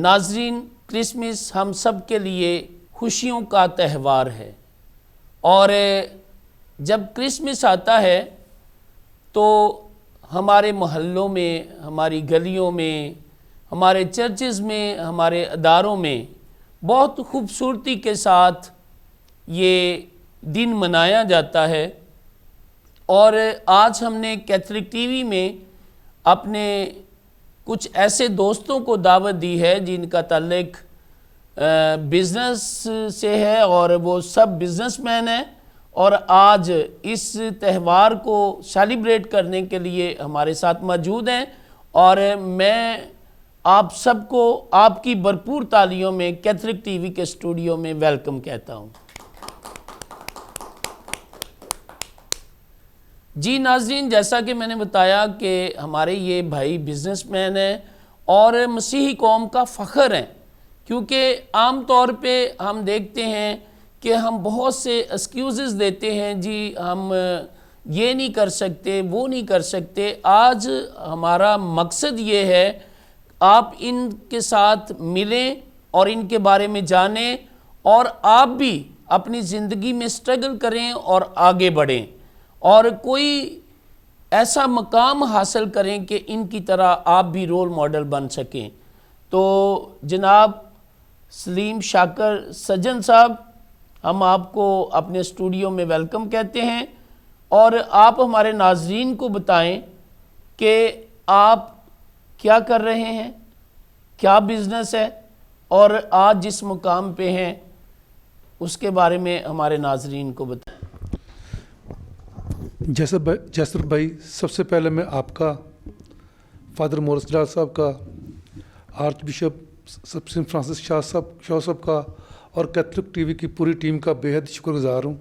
ناظرین، کرسمس ہم سب کے لیے خوشیوں کا تہوار ہے، اور جب کرسمس آتا ہے تو ہمارے محلوں میں، ہماری گلیوں میں، ہمارے چرچز میں، ہمارے اداروں میں بہت خوبصورتی کے ساتھ یہ دن منایا جاتا ہے۔ اور آج ہم نے کیتھولک ٹی وی میں اپنے کچھ ایسے دوستوں کو دعوت دی ہے جن کا تعلق بزنس سے ہے، اور وہ سب بزنس مین ہیں، اور آج اس تہوار کو سیلیبریٹ کرنے کے لیے ہمارے ساتھ موجود ہیں۔ اور میں آپ سب کو آپ کی بھرپور تالیوں میں کیتھولک ٹی وی کے اسٹوڈیو میں ویلکم کہتا ہوں۔ جی ناظرین، جیسا کہ میں نے بتایا کہ ہمارے یہ بھائی بزنس مین ہیں اور مسیحی قوم کا فخر ہیں، کیونکہ عام طور پہ ہم دیکھتے ہیں کہ ہم بہت سے ایکسکیوزز دیتے ہیں، جی ہم یہ نہیں کر سکتے، وہ نہیں کر سکتے۔ آج ہمارا مقصد یہ ہے آپ ان کے ساتھ ملیں اور ان کے بارے میں جانیں، اور آپ بھی اپنی زندگی میں سٹرگل کریں اور آگے بڑھیں، اور کوئی ایسا مقام حاصل کریں کہ ان کی طرح آپ بھی رول ماڈل بن سکیں۔ تو جناب سلیم شاکر سجن صاحب، ہم آپ کو اپنے اسٹوڈیو میں ویلکم کہتے ہیں، اور آپ ہمارے ناظرین کو بتائیں کہ آپ کیا کر رہے ہیں، کیا بزنس ہے، اور آج جس مقام پہ ہیں اس کے بارے میں ہمارے ناظرین کو بتائیں۔ جیسر بھائی، سب سے پہلے میں آپ کا، فادر مورس ڈار صاحب کا، آرچ بشپ سینٹ فرانسس شاہ صاحب کا، اور کیتھولک ٹی وی کی پوری ٹیم کا بے حد شکر گزار ہوں،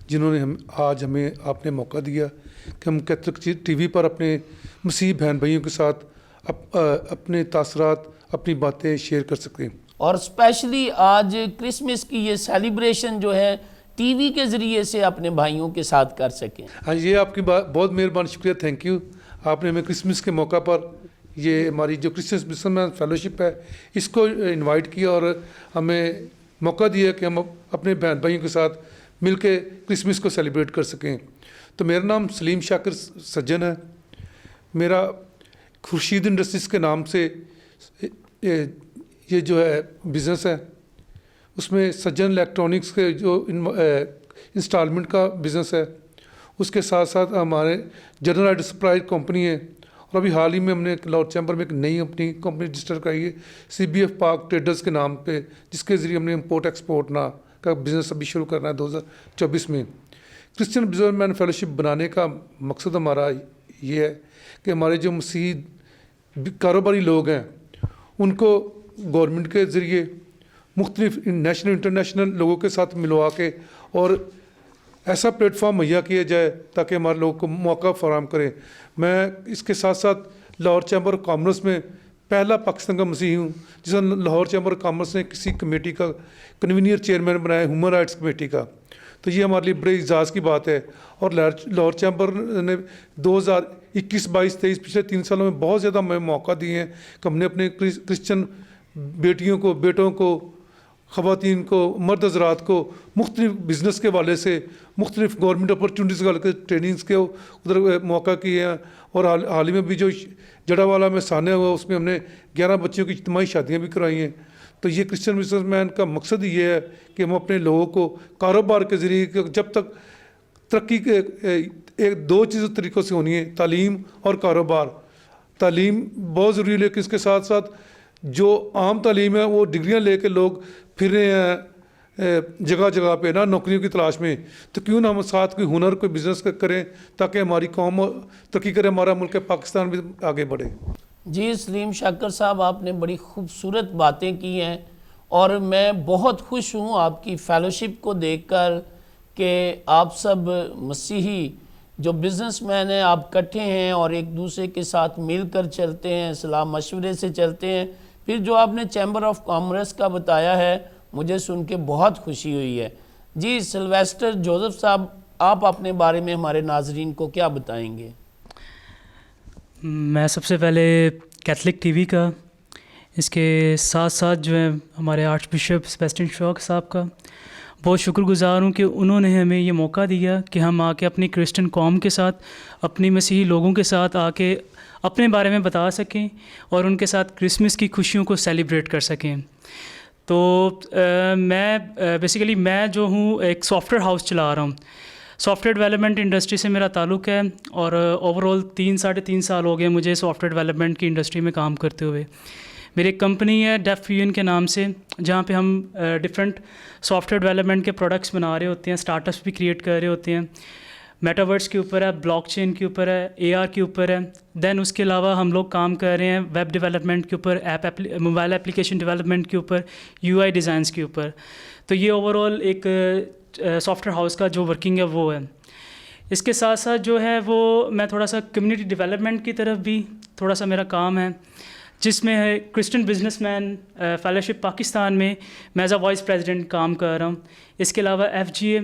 جنہوں نے آج ہمیں آپ نے موقع دیا کہ ہم کیتھولک ٹی وی پر اپنے مسیحی بہن بھائیوں کے ساتھ اپنے تاثرات، اپنی باتیں شیئر کر سکیں۔ اور اسپیشلی آج کرسمس کی یہ سیلیبریشن جو ہے ٹی وی کے ذریعے سے اپنے بھائیوں کے ساتھ کر سکیں۔ ہاں، یہ آپ کی بہت مہربانی، شکریہ، تھینک یو۔ آپ نے ہمیں کرسمس کے موقع پر یہ ہماری جو کرسچن بزنس مین فیلوشپ ہے اس کو انوائٹ کیا، اور ہمیں موقع دیا کہ ہم اپنے بہن بھائیوں کے ساتھ مل کے کرسمس کو سیلیبریٹ کر سکیں۔ تو میرا نام سلیم شاکر سجن ہے، میرا خورشید انڈسٹریز کے نام سے یہ جو ہے بزنس ہے، اس میں سجن الیکٹرانکس کے جو انسٹالمنٹ کا بزنس ہے، اس کے ساتھ ساتھ ہمارے جنرل آئٹم سپلائی کمپنی ہے، اور ابھی حال ہی میں ہم نے لاہور چیمبر میں ایک نئی اپنی کمپنی رجسٹر کرائی ہے CBF پاک ٹریڈرز کے نام پہ، جس کے ذریعے ہم نے امپورٹ ایکسپورٹ کا بزنس ابھی شروع کرنا ہے 2024 میں۔ کرسچن بزنس مین فیلوشپ بنانے کا مقصد ہمارا یہ ہے کہ ہمارے جو مسیحی کاروباری لوگ ہیں ان کو گورنمنٹ کے ذریعے مختلف نیشنل انٹرنیشنل لوگوں کے ساتھ ملوا کے اور ایسا پلیٹ فارم مہیا کیا جائے تاکہ ہمارے لوگوں کو موقع فراہم کریں۔ میں اس کے ساتھ ساتھ لاہور چیمبر آف کامرس میں پہلا پاکستان کا مسیحی ہوں جس نے لاہور چیمبر آف کامرس نے کسی کمیٹی کا کنوینئر چیئرمین بنایا، ہیومن رائٹس کمیٹی کا، تو یہ ہمارے لیے بڑے اعزاز کی بات ہے۔ اور لاہور چیمبر نے 2021، 22، 23 پچھلے 3 سالوں میں بہت زیادہ ہمیں موقع دیے ہیں کہ ہم نے اپنے کرسچن بیٹیوں کو، بیٹوں کو، خواتین کو، مرد حضرات کو مختلف بزنس کے حوالے سے، مختلف گورنمنٹ اپرچونیٹیز کے حوالے سے ٹریننگز کے ادھر موقع کیے ہیں۔ اور حال ہی میں بھی جو جڑا والا میں سانحہ ہوا اس میں ہم نے 11 بچیوں کی اجتماعی شادیاں بھی کرائی ہیں۔ تو یہ کرسچن بزنس مین کا مقصد یہ ہے کہ ہم اپنے لوگوں کو کاروبار کے ذریعے، جب تک ترقی کے ایک 2 چیزوں طریقوں سے ہونی ہے، تعلیم اور کاروبار۔ تعلیم بہت ضروری ہے، لیکن اس کے ساتھ ساتھ جو عام تعلیم ہے وہ ڈگریاں لے کے لوگ پھر رہے ہیں جگہ جگہ پہ نا نوکریوں کی تلاش میں، تو کیوں نہ ہم ساتھ کوئی ہنر، کوئی بزنس کریں تاکہ ہماری قوم ترقی کرے، ہمارا ملک پاکستان بھی آگے بڑھے۔ جی سلیم شاکر صاحب، آپ نے بڑی خوبصورت باتیں کی ہیں، اور میں بہت خوش ہوں آپ کی فیلوشپ کو دیکھ کر کہ آپ سب مسیحی جو بزنس مین ہیں آپ اکٹھے ہیں اور ایک دوسرے کے ساتھ مل کر چلتے ہیں، صلاح مشورے سے چلتے ہیں۔ پھر جو آپ نے چیمبر آف کامرس کا بتایا ہے مجھے سن کے بہت خوشی ہوئی ہے۔ جی سلویسٹر جوزف صاحب، آپ اپنے بارے میں ہمارے ناظرین کو کیا بتائیں گے؟ میں سب سے پہلے کیتھولک ٹی وی کا اس کے ساتھ ساتھ جو ہے ہمارے آرچ بشپ سیباسٹین شوق صاحب کا بہت شکر گزار ہوں کہ انہوں نے ہمیں یہ موقع دیا کہ ہم آ کے اپنی کرسچن قوم کے ساتھ، اپنی مسیحی لوگوں کے ساتھ آ کے اپنے بارے میں بتا سکیں اور ان کے ساتھ کرسمس کی خوشیوں کو سیلیبریٹ کر سکیں. تو میں جو ہوں ایک سافٹ ویئر ہاؤس چلا رہا ہوں. سافٹ ویئر ڈیولپمنٹ انڈسٹری سے میرا تعلق ہے اور اوور آل 3-3.5 سال ہو گئے مجھے سافٹ ویئر ڈیولپمنٹ کی انڈسٹری میں کام کرتے ہوئے. میری ایک کمپنی ہے ڈیف فیون کے نام سے، جہاں پہ ہم ڈفرینٹ سافٹ ویئر ڈیولپمنٹ کے پروڈکٹس بنا رہے ہوتے ہیں، اسٹارٹ اپس بھی کریٹ کر رہے ہوتے ہیں. میٹاورس کے اوپر ہے، بلاک چین کے اوپر ہے، AR کے اوپر ہے. دین اس کے علاوہ ہم لوگ کام کر رہے ہیں ویب ڈیولپمنٹ کے اوپر، موبائل اپلیکیشن ڈیولپمنٹ کے اوپر، UI ڈیزائنس کے اوپر. تو یہ اوور آل ایک سافٹ ویئر ہاؤس کا جو ورکنگ ہے وہ ہے. اس کے ساتھ ساتھ جو ہے وہ میں تھوڑا سا کمیونٹی ڈیولپمنٹ کی طرف بھی تھوڑا سا میرا کام ہے، جس میں ہے Christian business man fellowship Pakistan میں میں ایز اے وائس پریزیڈنٹ کام کر رہا ہوں. اس کے علاوہ FGA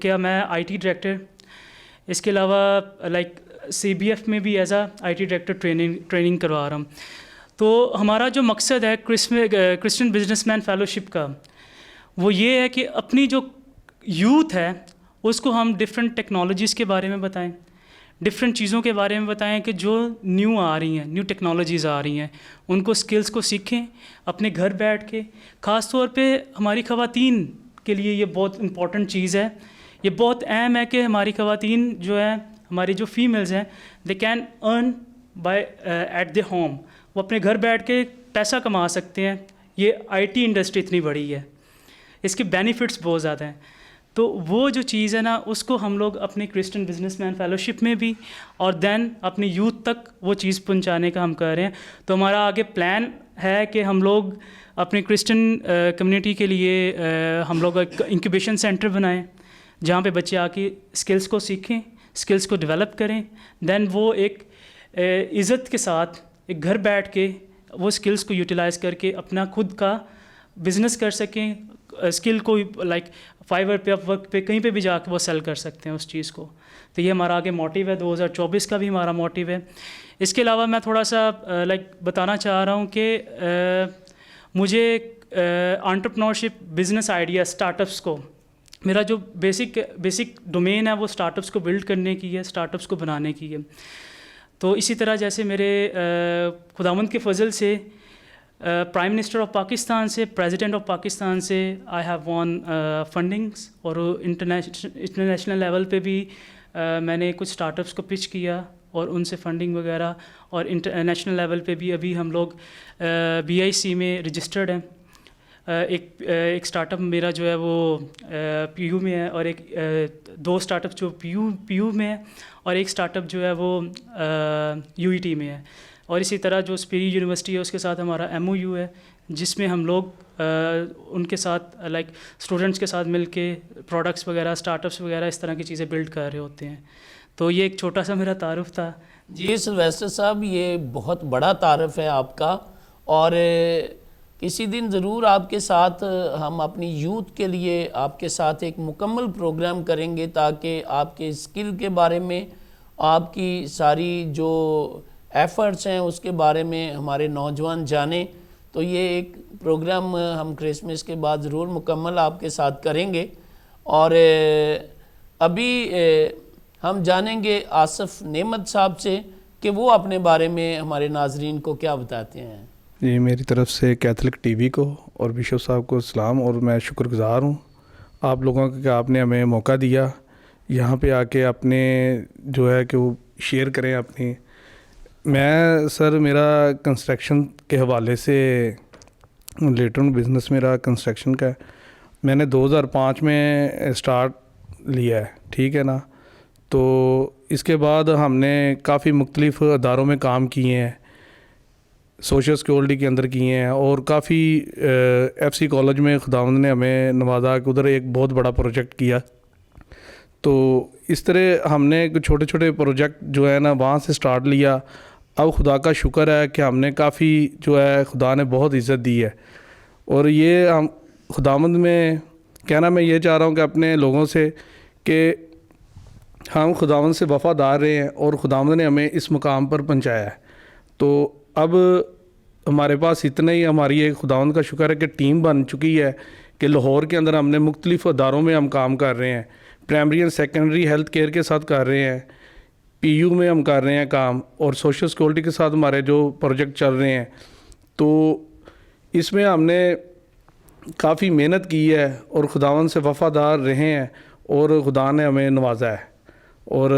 کیا میں IT ڈائریکٹر. اس کے علاوہ CBF میں بھی as a IT director training کروا رہا ہوں. تو ہمارا جو مقصد ہے کرسچن بزنس مین فیلوشپ کا، وہ یہ ہے کہ اپنی جو یوتھ ہے اس کو ہم ڈفرینٹ ٹیکنالوجیز کے بارے میں بتائیں، ڈفرینٹ چیزوں کے بارے میں بتائیں کہ جو نیو آ رہی ہیں، نیو ٹیکنالوجیز آ رہی ہیں، ان کو سکلز کو سیکھیں اپنے گھر بیٹھ کے. خاص طور پہ ہماری خواتین کے لیے یہ بہت امپورٹنٹ چیز ہے. یہ بہت اہم ہے کہ ہماری خواتین جو ہے، ہماری جو فیمیلز ہیں، they can earn by at the home. وہ اپنے گھر بیٹھ کے پیسہ کما سکتے ہیں. یہ IT انڈسٹری اتنی بڑی ہے، اس کے بینیفٹس بہت زیادہ ہیں. تو وہ جو چیز ہے نا، اس کو ہم لوگ اپنے کرسچن بزنس مین فیلوشپ میں بھی اور دین اپنی یوتھ تک وہ چیز پہنچانے کا ہم کر رہے ہیں. تو ہمارا آگے پلان ہے کہ ہم لوگ اپنے کرسچن کمیونٹی کے لیے ہم لوگ ایک انکیوبیشن سینٹر بنائیں، جہاں پہ بچے آ کے اسکلس کو سیکھیں، اسکلس کو ڈیولپ کریں. دین وہ ایک عزت کے ساتھ ایک گھر بیٹھ کے وہ اسکلس کو یوٹیلائز کر کے اپنا خود کا بزنس کر سکیں. اسکل کو فائیور پہ، اپ ورک پہ، کہیں پہ بھی جا کے وہ سیل کر سکتے ہیں اس چیز کو. تو یہ ہمارا آگے موٹیو ہے. 2024 کا بھی ہمارا موٹیو ہے. اس کے علاوہ میں تھوڑا سا بتانا چاہ رہا ہوں کہ مجھے entrepreneurship, business idea, start ups کو، میرا جو بیسک ڈومین ہے وہ اسٹارٹ اپس کو بلڈ کرنے کی ہے، اسٹارٹ اپس کو بنانے کی ہے. تو اسی طرح جیسے میرے خداوند کے فضل سے پرائم منسٹر آف پاکستان سے، پریزیڈنٹ آف پاکستان سے آئی ہیو وان فنڈنگس، اور انٹرنیشنل لیول پہ بھی میں نے کچھ اسٹارٹ اپس کو پچ کیا اور ان سے فنڈنگ وغیرہ. اور انٹرنیشنل لیول پہ بھی ابھی ہم لوگ BIC میں رجسٹرڈ ہیں. ایک اسٹارٹ اپ میرا جو ہے وہ PU میں ہے، اور ایک 2 اسٹارٹ اپ جو PU میں ہے، اور ایک اسٹارٹ اپ جو ہے وہ UET میں ہے. اور اسی طرح جو اسپیری یونیورسٹی ہے اس کے ساتھ ہمارا MOU ہے، جس میں ہم لوگ ان کے ساتھ اسٹوڈنٹس کے ساتھ مل کے پروڈکٹس وغیرہ، اسٹارٹ اپس وغیرہ اس طرح کی چیزیں بلڈ کر رہے ہوتے ہیں. تو یہ ایک چھوٹا سا میرا تعارف تھا. جی سلویسٹر صاحب، یہ بہت بڑا تعارف ہے آپ کا، اور کسی دن ضرور آپ کے ساتھ ہم اپنی یوتھ کے لیے آپ کے ساتھ ایک مکمل پروگرام کریں گے، تاکہ آپ کے اسکل کے بارے میں، آپ کی ساری جو ایفرٹس ہیں اس کے بارے میں ہمارے نوجوان جانیں. تو یہ ایک پروگرام ہم کرسمس کے بعد ضرور مکمل آپ کے ساتھ کریں گے. اور ابھی ہم جانیں گے آصف نعمت صاحب سے کہ وہ اپنے بارے میں ہمارے ناظرین کو کیا بتاتے ہیں. جی، میری طرف سے کیتھولک ٹی وی کو اور بشپ صاحب کو سلام، اور میں شکر گزار ہوں آپ لوگوں کا کہ آپ نے ہمیں موقع دیا یہاں پہ آ کے اپنے جو ہے کہ وہ شیئر کریں اپنی. میں سر، میرا کنسٹرکشن کے حوالے سے ریلیٹڈ بزنس میرا کنسٹرکشن کا ہے. میں نے 2005 میں اسٹارٹ لیا ہے، ٹھیک ہے نا. تو اس کے بعد ہم نے کافی مختلف اداروں میں کام کیے ہیں، سوشل سیکورٹی کے اندر کیے ہیں، اور کافی FC کالج میں خداوند نے ہمیں نوازا کہ ادھر ایک بہت بڑا پروجیکٹ کیا. تو اس طرح ہم نے چھوٹے چھوٹے پروجیکٹ جو ہے نا وہاں سے سٹارٹ لیا. اب خدا کا شکر ہے کہ ہم نے کافی جو ہے خدا نے بہت عزت دی ہے. اور یہ ہم خداوند میں کہنا میں یہ چاہ رہا ہوں کہ اپنے لوگوں سے کہ ہم خداوند سے وفادار رہے ہیں، اور خداوند نے ہمیں اس مقام پر پہنچایا ہے. تو اب ہمارے پاس اتنا ہی ہماری ایک خداوند کا شکر ہے کہ ٹیم بن چکی ہے کہ لاہور کے اندر ہم نے مختلف اداروں میں ہم کام کر رہے ہیں. Primary and secondary health care کے ساتھ کر رہے ہیں, پی یو میں ہم کر رہے ہیں کام, اور سوشل سیکورٹی کے ساتھ ہمارے جو پروجیکٹ چل رہے ہیں. تو اس میں ہم نے کافی محنت کی ہے اور خداوند سے وفادار رہے ہیں اور خدا نے ہمیں نوازا ہے. اور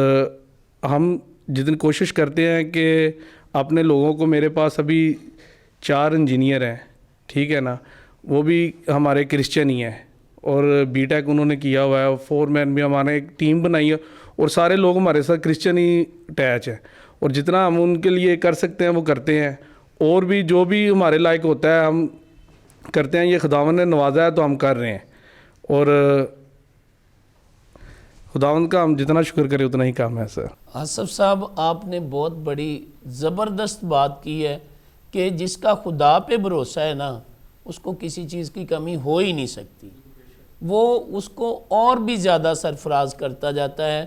ہم جتنی کوشش کرتے ہیں کہ اپنے لوگوں کو, میرے پاس ابھی 4 انجینئر ہیں, ٹھیک ہے نا, وہ بھی ہمارے کرسچن ہی ہیں اور بی ٹیک انہوں نے کیا ہوا ہے. 4 مین بھی ہمارے ایک ٹیم بنائی ہے اور سارے لوگ ہمارے ساتھ کرسچن ہی اٹیچ ہیں, اور جتنا ہم ان کے لیے کر سکتے ہیں وہ کرتے ہیں, اور بھی جو بھی ہمارے لائق ہوتا ہے ہم کرتے ہیں. یہ خداوند نے نوازا ہے تو ہم کر رہے ہیں, اور خداوند کا ہم جتنا شکر کریں اتنا ہی کام ہے. سر آصف صاحب, آپ نے بہت بڑی زبردست بات کی ہے کہ جس کا خدا پہ بھروسہ ہے نا, اس کو کسی چیز کی کمی ہو ہی نہیں سکتی, وہ اس کو اور بھی زیادہ سرفراز کرتا جاتا ہے.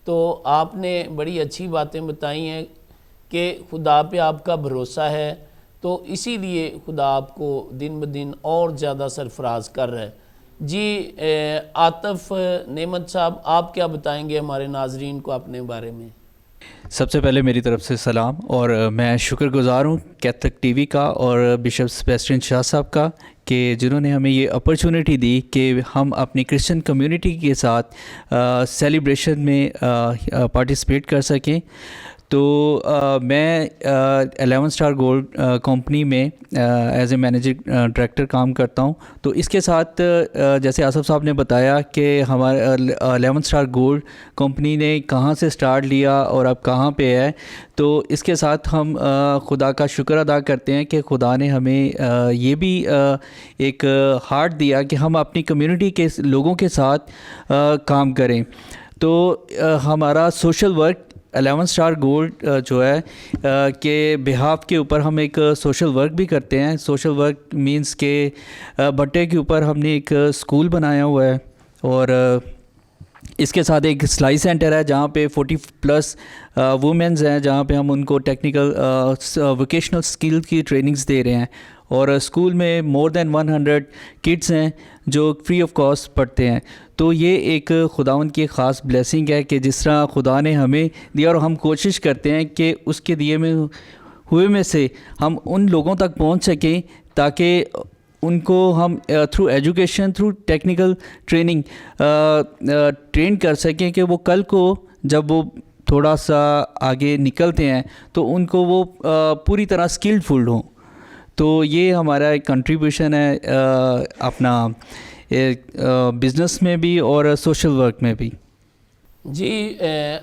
تو آپ نے بڑی اچھی باتیں بتائی ہیں کہ خدا پہ آپ کا بھروسہ ہے, تو اسی لیے خدا آپ کو دن بدن اور زیادہ سرفراز کر رہا ہے. جی عاطف نعمت صاحب, آپ کیا بتائیں گے ہمارے ناظرین کو اپنے بارے میں؟ سب سے پہلے میری طرف سے سلام, اور میں شکر گزار ہوں کیتھلک ٹی وی کا اور بشپ سیبیسٹین شاہ صاحب کا کہ جنہوں نے ہمیں یہ اپرچونٹی دی کہ ہم اپنی کرسچن کمیونٹی کے ساتھ سیلیبریشن میں پارٹیسپیٹ کر سکیں. تو میں 11 اسٹار گولڈ کمپنی میں ایز اے مینیجنگ ڈائریکٹر کام کرتا ہوں. تو اس کے ساتھ جیسے آصف صاحب نے بتایا کہ ہمارے 11 اسٹار گولڈ کمپنی نے کہاں سے سٹارٹ لیا اور اب کہاں پہ ہے, تو اس کے ساتھ ہم خدا کا شکر ادا کرتے ہیں کہ خدا نے ہمیں یہ بھی ایک ہارٹ دیا کہ ہم اپنی کمیونٹی کے لوگوں کے ساتھ کام کریں. تو ہمارا سوشل ورک 11 اسٹار گولڈ جو ہے کہ بہاف کے اوپر ہم ایک سوشل ورک بھی کرتے ہیں. سوشل ورک مینس کہ بٹے کے اوپر ہم نے ایک اسکول بنایا ہوا ہے, اور اس کے ساتھ ایک سلائی سینٹر ہے جہاں پہ 40+ وومنز ہیں, جہاں پہ ہم ان کو ٹیکنیکل ووکیشنل اسکل کی ٹریننگز دے رہے ہیں. اور اسکول میں مور دین 100 کڈس ہیں جو فری آف کاسٹ پڑھتے ہیں. تو یہ ایک خداوند کی خاص بلیسنگ ہے کہ جس طرح خدا نے ہمیں دیا, اور ہم کوشش کرتے ہیں کہ اس کے دیے ہوئے میں سے ہم ان لوگوں تک پہنچ سکیں تاکہ ان کو ہم through education, through technical training train کر سکیں کہ وہ کل کو جب وہ تھوڑا سا آگے نکلتے ہیں تو ان کو وہ پوری طرح اسکلڈ فل ہوں. تو یہ ہمارا ایک کنٹریبیوشن ہے اپنا بزنس میں بھی اور سوشل ورک میں بھی. جی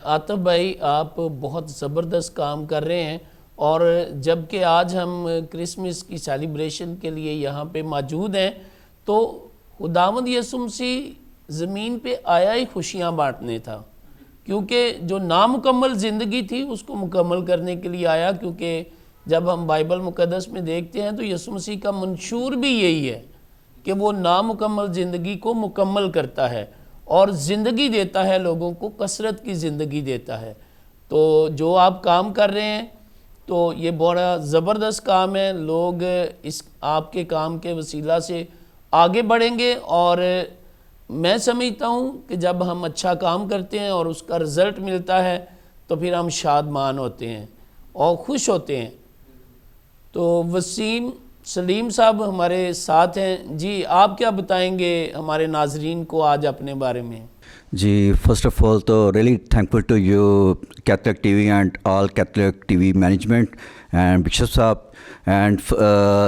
عاطف بھائی, آپ بہت زبردست کام کر رہے ہیں, اور جب کہ آج ہم کرسمس کی سیلیبریشن کے لیے یہاں پہ موجود ہیں, تو خداوند یسوع مسیح زمین پہ آیا ہی خوشیاں بانٹنے تھا, کیونکہ جو نامکمل زندگی تھی اس کو مکمل کرنے کے لیے آیا. کیونکہ جب ہم بائبل مقدس میں دیکھتے ہیں تو یسوع مسیح کا منشور بھی یہی ہے کہ وہ نامکمل زندگی کو مکمل کرتا ہے اور زندگی دیتا ہے, لوگوں کو کثرت کی زندگی دیتا ہے. تو جو آپ کام کر رہے ہیں تو یہ بڑا زبردست کام ہے. لوگ اس آپ کے کام کے وسیلہ سے آگے بڑھیں گے, اور میں سمجھتا ہوں کہ جب ہم اچھا کام کرتے ہیں اور اس کا رزلٹ ملتا ہے تو پھر ہم شادمان ہوتے ہیں اور خوش ہوتے ہیں. تو وسیم سلیم صاحب ہمارے ساتھ ہیں. جی آپ کیا بتائیں گے ہمارے ناظرین کو آج اپنے بارے میں؟ جی فرسٹ آف آل تو really thankful to you Catholic TV and all Catholic TV management and bishop صاحب اینڈ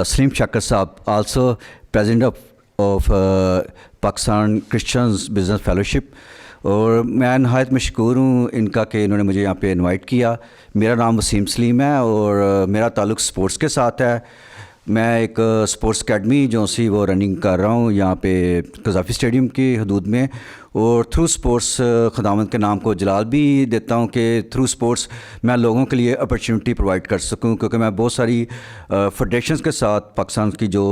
سلیم شاکر صاحب also president of Pakistan Christians business fellowship. اور میں نہایت مشکور ہوں ان کا کہ انہوں نے مجھے یہاں پہ انوائٹ کیا. میرا نام وسیم سلیم ہے اور میرا تعلق سپورٹس کے ساتھ ہے. میں ایک سپورٹس اکیڈمی جو سی وہ رننگ کر رہا ہوں یہاں پہ قذافی اسٹیڈیم کی حدود میں, اور تھرو سپورٹس خداوند کے نام کو جلال بھی دیتا ہوں کہ تھرو سپورٹس میں لوگوں کے لیے اپرچونٹی پرووائڈ کر سکوں، کیونکہ میں بہت ساری فیڈریشنز کے ساتھ پاکستان کی جو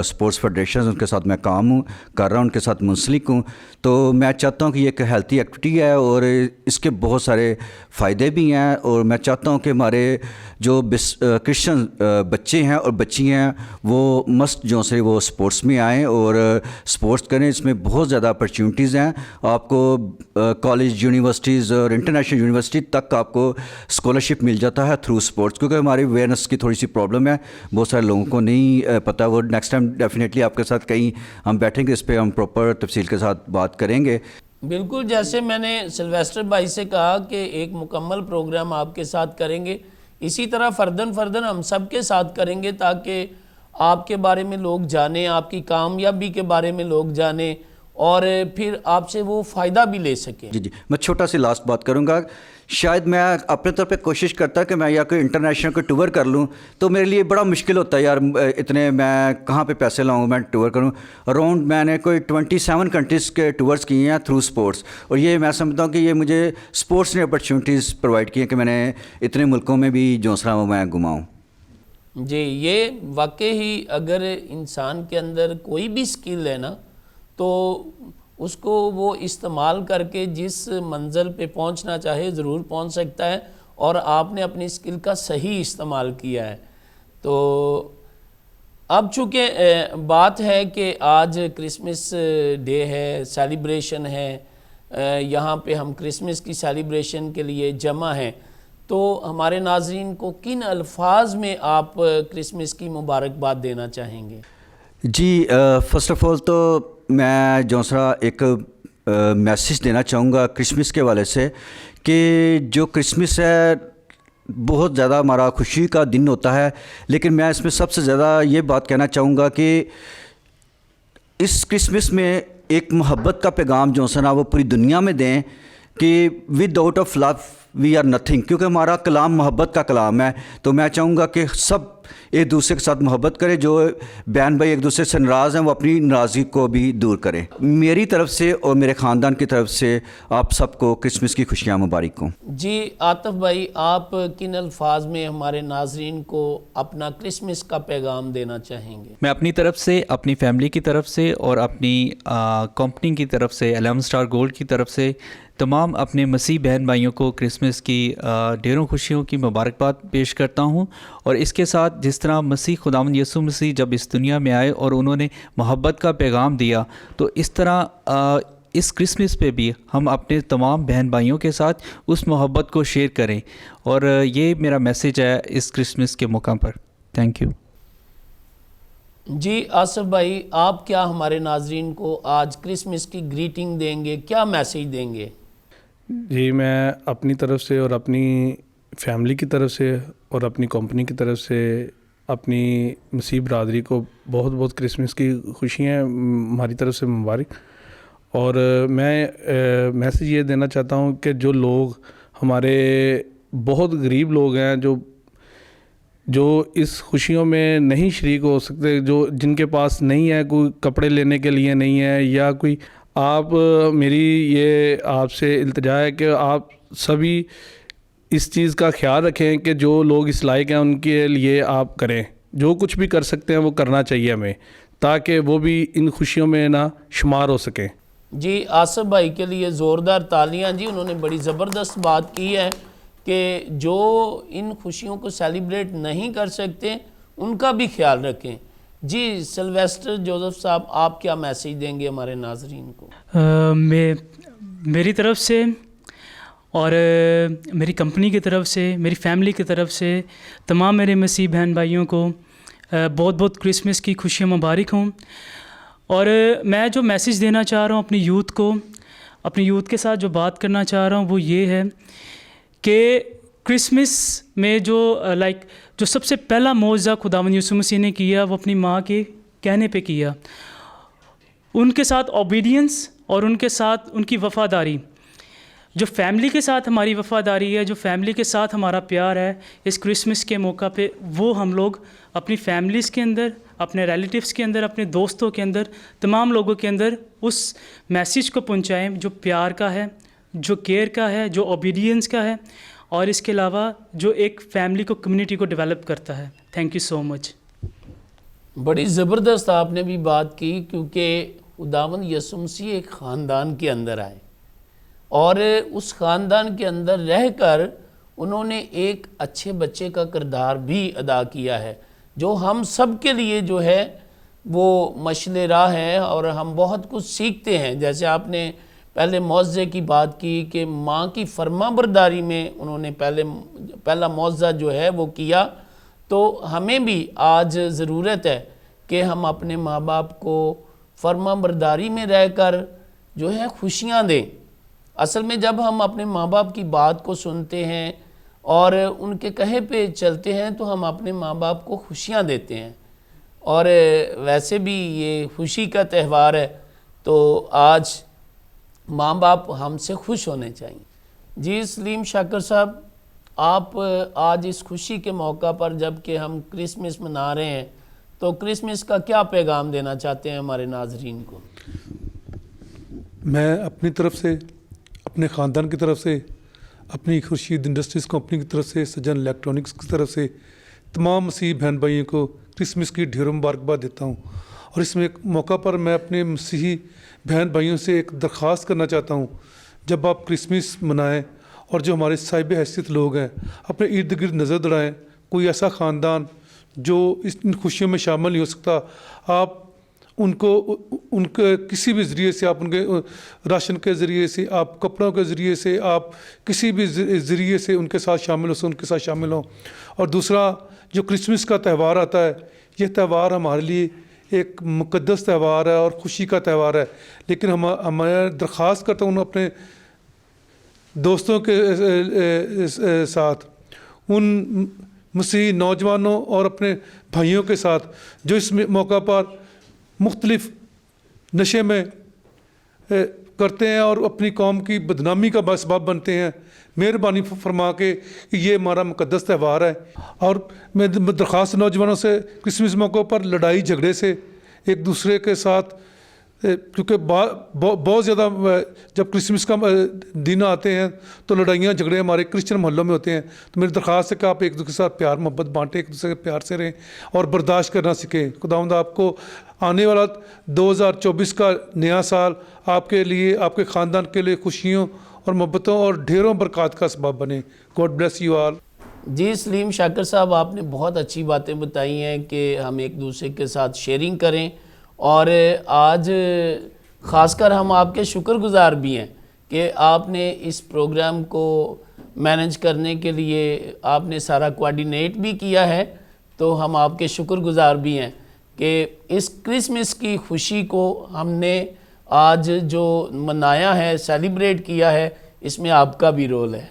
سپورٹس فیڈریشنز ان کے ساتھ میں کام کر رہا ہوں، ان کے ساتھ منسلک ہوں. تو میں چاہتا ہوں کہ یہ ایک ہیلتھی ایکٹیویٹی ہے اور اس کے بہت سارے فائدے بھی ہیں، اور میں چاہتا ہوں کہ ہمارے جو کرسچن بچے ہیں اور بچی ہیں وہ مسٹ جو سے وہ سپورٹس میں آئیں اور سپورٹس کریں. اس میں بہت زیادہ اپرچونیٹیز ہیں، آپ کو کالج یونیورسٹیز اور انٹرنیشنل یونیورسٹی تک آپ کو اسکالرشپ مل جاتا ہے تھرو سپورٹس، کیونکہ ہماری اویئرنیس کی تھوڑی سی پرابلم ہے، بہت سارے لوگوں کو نہیں پتہ. وہ نیکسٹ ٹائم ڈیفینیٹلی آپ کے ساتھ کہیں ہم بیٹھیں گے، اس پہ ہم پراپر تفصیل کے ساتھ بات کریں گے. بالکل، جیسے میں نے سلویسٹر بھائی سے کہا کہ ایک مکمل پروگرام آپ کے ساتھ کریں گے، اسی طرح فردن ہم سب کے ساتھ کریں گے تاکہ آپ کے بارے میں لوگ جانیں، آپ کی کامیابی کے بارے میں لوگ جانیں اور پھر آپ سے وہ فائدہ بھی لے سکیں. جی میں چھوٹا سی لاسٹ بات کروں گا. شاید میں اپنے طور پہ کوشش کرتا کہ میں یا کوئی انٹرنیشنل کوئی ٹور کر لوں، تو میرے لیے بڑا مشکل ہوتا ہے یار، اتنے میں کہاں پہ پیسے لاؤں میں ٹور کروں. اراؤنڈ میں نے کوئی 27 کنٹریز کے ٹورس کیے ہیں تھرو سپورٹس، اور یہ میں سمجھتا ہوں کہ یہ مجھے سپورٹس نے اپرچونیٹیز پرووائڈ کی ہیں کہ میں نے اتنے ملکوں میں بھی جونسرا میں گھماؤں. جی، یہ واقعی ہی اگر انسان کے اندر کوئی بھی سکل ہے نا تو اس کو وہ استعمال کر کے جس منزل پہ پہنچنا چاہے ضرور پہنچ سکتا ہے، اور آپ نے اپنی سکل کا صحیح استعمال کیا ہے. تو اب چونکہ بات ہے کہ آج کرسمس ڈے ہے، سیلیبریشن ہے، یہاں پہ ہم کرسمس کی سیلیبریشن کے لیے جمع ہیں، تو ہمارے ناظرین کو کن الفاظ میں آپ کرسمس کی مبارکباد دینا چاہیں گے؟ جی فرسٹ آف آل تو میں جونسرا ایک میسیج دینا چاہوں گا کرسمس کے والے سے کہ جو کرسمس ہے بہت زیادہ ہمارا خوشی کا دن ہوتا ہے، لیکن میں اس میں سب سے زیادہ یہ بات کہنا چاہوں گا کہ اس کرسمس میں ایک محبت کا پیغام جو ہے نا وہ پوری دنیا میں دیں کہ without of love we are nothing, کیونکہ ہمارا کلام محبت کا کلام ہے. تو میں چاہوں گا کہ سب ایک دوسرے کے ساتھ محبت کریں، جو بہن بھائی ایک دوسرے سے ناراض ہیں وہ اپنی ناراضگی کو بھی دور کریں. میری طرف سے اور میرے خاندان کی طرف سے آپ سب کو کرسمس کی خوشیاں مبارک ہوں. جی عاطف بھائی، آپ کن الفاظ میں ہمارے ناظرین کو اپنا کرسمس کا پیغام دینا چاہیں گے؟ میں اپنی طرف سے، اپنی فیملی کی طرف سے اور اپنی کمپنی کی طرف سے، 11 اسٹار گولڈ کی طرف سے تمام اپنے مسیح بہن بھائیوں کو کرسمس کی ڈھیروں خوشیوں کی مبارکباد پیش کرتا ہوں. اور اس کے ساتھ جس طرح مسیح خداوند یسوع مسیح جب اس دنیا میں آئے اور انہوں نے محبت کا پیغام دیا، تو اس طرح اس کرسمس پہ بھی ہم اپنے تمام بہن بھائیوں کے ساتھ اس محبت کو شیئر کریں. اور یہ میرا میسیج ہے اس کرسمس کے موقع پر. Thank you. جی آصف بھائی، آپ کیا ہمارے ناظرین کو آج کرسمس کی گریٹنگ دیں گے، کیا میسیج دیں گے؟ جی میں اپنی طرف سے اور اپنی فیملی کی طرف سے اور اپنی کمپنی کی طرف سے اپنی مسیح برادری کو بہت بہت کرسمس کی خوشیاں ہماری طرف سے مبارک. اور میں میسیج یہ دینا چاہتا ہوں کہ جو لوگ ہمارے بہت غریب لوگ ہیں جو اس خوشیوں میں نہیں شریک ہو سکتے، جن کے پاس نہیں ہے، کوئی کپڑے لینے کے لیے نہیں ہے یا کوئی، آپ میری یہ آپ سے التجا ہے کہ آپ سبھی اس چیز کا خیال رکھیں کہ جو لوگ اس لائق ہیں ان کے لیے آپ کریں، جو کچھ بھی کر سکتے ہیں وہ کرنا چاہیے ہمیں، تاکہ وہ بھی ان خوشیوں میں نہ شمار ہو سکیں. جی آصف بھائی کے لیے زوردار تالیاں. جی انہوں نے بڑی زبردست بات کی ہے کہ جو ان خوشیوں کو سیلیبریٹ نہیں کر سکتے ان کا بھی خیال رکھیں. جی سلویسٹر جوزف صاحب، آپ کیا میسیج دیں گے ہمارے ناظرین کو؟ میری طرف سے اور میری کمپنی کی طرف سے، میری فیملی کی طرف سے تمام میرے مسیح بہن بھائیوں کو بہت بہت کرسمس کی خوشیاں مبارک ہوں. اور میں جو میسیج دینا چاہ رہا ہوں اپنی یوتھ کو، اپنی یوتھ کے ساتھ جو بات کرنا چاہ رہا ہوں وہ یہ ہے کہ کرسمس میں جو سب سے پہلا معجزہ خداوند یسوع مسیح نے کیا وہ اپنی ماں کے کہنے پہ کیا. ان کے ساتھ اوبیڈینس اور ان کے ساتھ ان کی وفاداری، جو فیملی کے ساتھ ہماری وفاداری ہے، جو فیملی کے ساتھ ہمارا پیار ہے اس کرسمس کے موقع پہ، وہ ہم لوگ اپنی فیملیز کے اندر، اپنے ریلیٹیوس کے اندر، اپنے دوستوں کے اندر، تمام لوگوں کے اندر اس میسیج کو پہنچائیں جو پیار کا ہے، جو کیئر کا ہے، جو اوبیڈینس کا ہے، اور اس کے علاوہ جو ایک فیملی کو، کمیونٹی کو ڈیولپ کرتا ہے. تھینک یو سو مچ. بڑی زبردست آپ نے بھی بات کی، کیونکہ خداوند یسوع مسیح ایک خاندان کے اندر آئے اور اس خاندان کے اندر رہ کر انہوں نے ایک اچھے بچے کا کردار بھی ادا کیا ہے، جو ہم سب کے لیے جو ہے وہ مشعل راہ ہے، اور ہم بہت کچھ سیکھتے ہیں. جیسے آپ نے پہلے معجزے کی بات کی کہ ماں کی فرما برداری میں انہوں نے پہلا معجزہ جو ہے وہ کیا. تو ہمیں بھی آج ضرورت ہے کہ ہم اپنے ماں باپ کو فرما برداری میں رہ کر جو ہے خوشیاں دیں. اصل میں جب ہم اپنے ماں باپ کی بات کو سنتے ہیں اور ان کے کہے پہ چلتے ہیں تو ہم اپنے ماں باپ کو خوشیاں دیتے ہیں، اور ویسے بھی یہ خوشی کا تہوار ہے، تو آج ماں باپ ہم سے خوش ہونے چاہیے. جی سلیم شاکر صاحب، آپ آج اس خوشی کے موقع پر جب کہ ہم کرسمس منا رہے ہیں، تو کرسمس کا کیا پیغام دینا چاہتے ہیں ہمارے ناظرین کو؟ میں اپنی طرف سے، اپنے خاندان کی طرف سے، اپنی خورشید انڈسٹریز کمپنی کی طرف سے، سجن الیکٹرانکس کی طرف سے تمام مسیحی بہن بھائیوں کو کرسمس کی ڈھیروں مبارکباد دیتا ہوں. اور اس میں ایک موقع پر میں اپنے مسیحی بہن بھائیوں سے ایک درخواست کرنا چاہتا ہوں، جب آپ کرسمس منائیں اور جو ہمارے صاحب حیثیت لوگ ہیں اپنے ارد گرد نظر دوڑائیں، کوئی ایسا خاندان جو ان خوشیوں میں شامل نہیں ہو سکتا، آپ ان کے کسی بھی ذریعے سے، آپ ان کے راشن کے ذریعے سے، آپ کپڑوں کے ذریعے سے، آپ کسی بھی ذریعے سے ان کے ساتھ شامل ہو، ان کے ساتھ شامل ہوں. اور دوسرا، جو کرسمس کا تہوار آتا ہے، یہ تہوار ہمارے لیے ایک مقدس تہوار ہے اور خوشی کا تہوار ہے، لیکن میں درخواست کرتا ہوں اپنے دوستوں کے ساتھ، ان مسیحی نوجوانوں اور اپنے بھائیوں کے ساتھ جو اس موقع پر مختلف نشے میں کرتے ہیں اور اپنی قوم کی بدنامی کا اسباب بنتے ہیں، مہربانی فرما کے یہ ہمارا مقدس تہوار ہے. اور میں درخواست نوجوانوں سے کرسمس موقع پر لڑائی جھگڑے سے، ایک دوسرے کے ساتھ، کیونکہ بہت زیادہ جب کرسمس کا دن آتے ہیں تو لڑائیاں جھگڑے ہمارے کرسچن محلوں میں ہوتے ہیں. تو میری درخواست ہے کہ آپ ایک دوسرے کے ساتھ پیار محبت بانٹیں، ایک دوسرے کے پیار سے رہیں اور برداشت کرنا سیکھیں. خداوند آپ کو آنے والا 2024 کا نیا سال آپ کے لیے، آپ کے خاندان کے لیے خوشیوں اور محبتوں اور ڈھیروں برکات کا سبب بنے. God bless you all. جی سلیم شاکر صاحب، آپ نے بہت اچھی باتیں بتائی ہیں کہ ہم ایک دوسرے کے ساتھ شیئرنگ کریں، اور آج خاص کر ہم آپ کے شکر گزار بھی ہیں کہ آپ نے اس پروگرام کو مینیج کرنے کے لیے آپ نے سارا کوارڈینیٹ بھی کیا ہے. تو ہم آپ کے شکر گزار بھی ہیں کہ اس کرسمس کی خوشی کو ہم نے آج جو منایا ہے، سیلیبریٹ کیا ہے، اس میں آپ کا بھی رول ہے.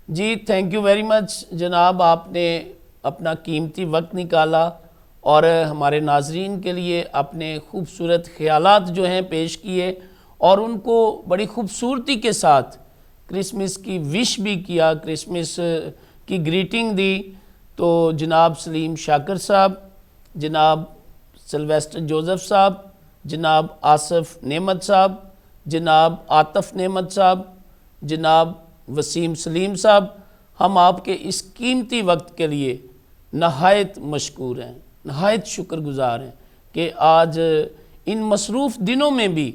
جی تھینک یو ویری مچ جناب، آپ نے اپنا قیمتی وقت نکالا اور ہمارے ناظرین کے لیے اپنے خوبصورت خیالات جو ہیں پیش کیے، اور ان کو بڑی خوبصورتی کے ساتھ کرسمس کی وش بھی کیا، کرسمس کی گریٹنگ دی. تو جناب سلیم شاکر صاحب، جناب سلویسٹر جوزف صاحب، جناب آصف نعمت صاحب، جناب عاطف نعمت صاحب، جناب وسیم سلیم صاحب، ہم آپ کے اس قیمتی وقت کے لیے نہایت مشکور ہیں، نہایت شکر گزار ہیں کہ آج ان مصروف دنوں میں بھی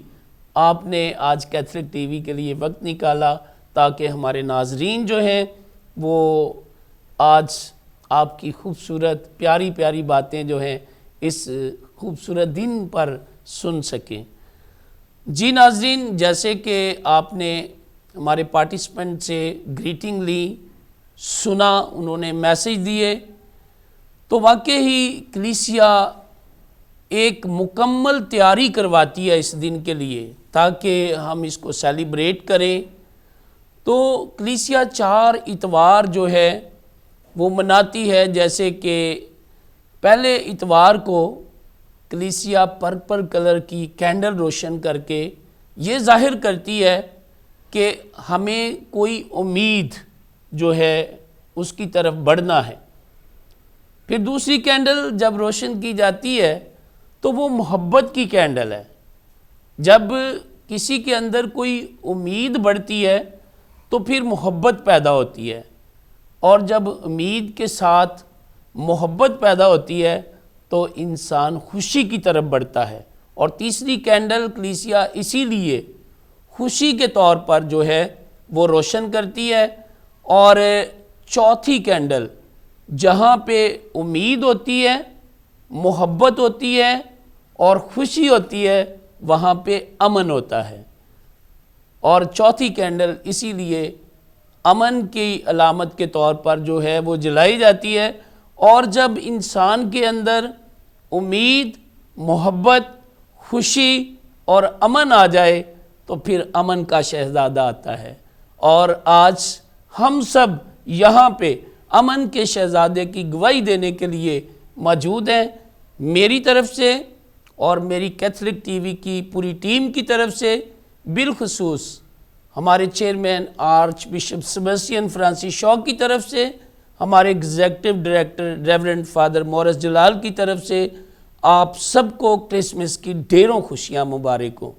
آپ نے آج کیتھولک ٹی وی کے لیے وقت نکالا، تاکہ ہمارے ناظرین جو ہیں وہ آج آپ کی خوبصورت پیاری پیاری باتیں جو ہیں اس خوبصورت دن پر سن سکیں. جی ناظرین، جیسے کہ آپ نے ہمارے پارٹیسپینٹ سے گریٹنگ لی، سنا، انہوں نے میسیج دیے، تو واقعی کلیسیا ایک مکمل تیاری کرواتی ہے اس دن کے لیے تاکہ ہم اس کو سیلیبریٹ کریں. تو کلیسیا 4 اتوار جو ہے وہ مناتی ہے، جیسے کہ پہلے اتوار کو کلیسیا پرپل کلر کی کینڈل روشن کر کے یہ ظاہر کرتی ہے کہ ہمیں کوئی امید جو ہے اس کی طرف بڑھنا ہے. پھر دوسری کینڈل جب روشن کی جاتی ہے تو وہ محبت کی کینڈل ہے. جب کسی کے اندر کوئی امید بڑھتی ہے تو پھر محبت پیدا ہوتی ہے, اور جب امید کے ساتھ محبت پیدا ہوتی ہے تو انسان خوشی کی طرف بڑھتا ہے. اور تیسری کینڈل کلیسیا اسی لیے خوشی کے طور پر جو ہے وہ روشن کرتی ہے. اور چوتھی کینڈل جہاں پہ امید ہوتی ہے, محبت ہوتی ہے اور خوشی ہوتی ہے, وہاں پہ امن ہوتا ہے. اور چوتھی کینڈل اسی لیے امن کی علامت کے طور پر جو ہے وہ جلائی جاتی ہے. اور جب انسان کے اندر امید, محبت, خوشی اور امن آ جائے تو پھر امن کا شہزادہ آتا ہے. اور آج ہم سب یہاں پہ امن کے شہزادے کی گواہی دینے کے لیے موجود ہیں. میری طرف سے اور میری کیتھولک ٹی وی کی پوری ٹیم کی طرف سے, بالخصوص ہمارے chairman archbishop Sebastian Francis Shah کی طرف سے, ہمارے ایگزیکٹو ڈائریکٹر ریورنڈ فادر مورس جلال کی طرف سے, آپ سب کو کرسمس کی ڈھیروں خوشیاں مبارک ہوں.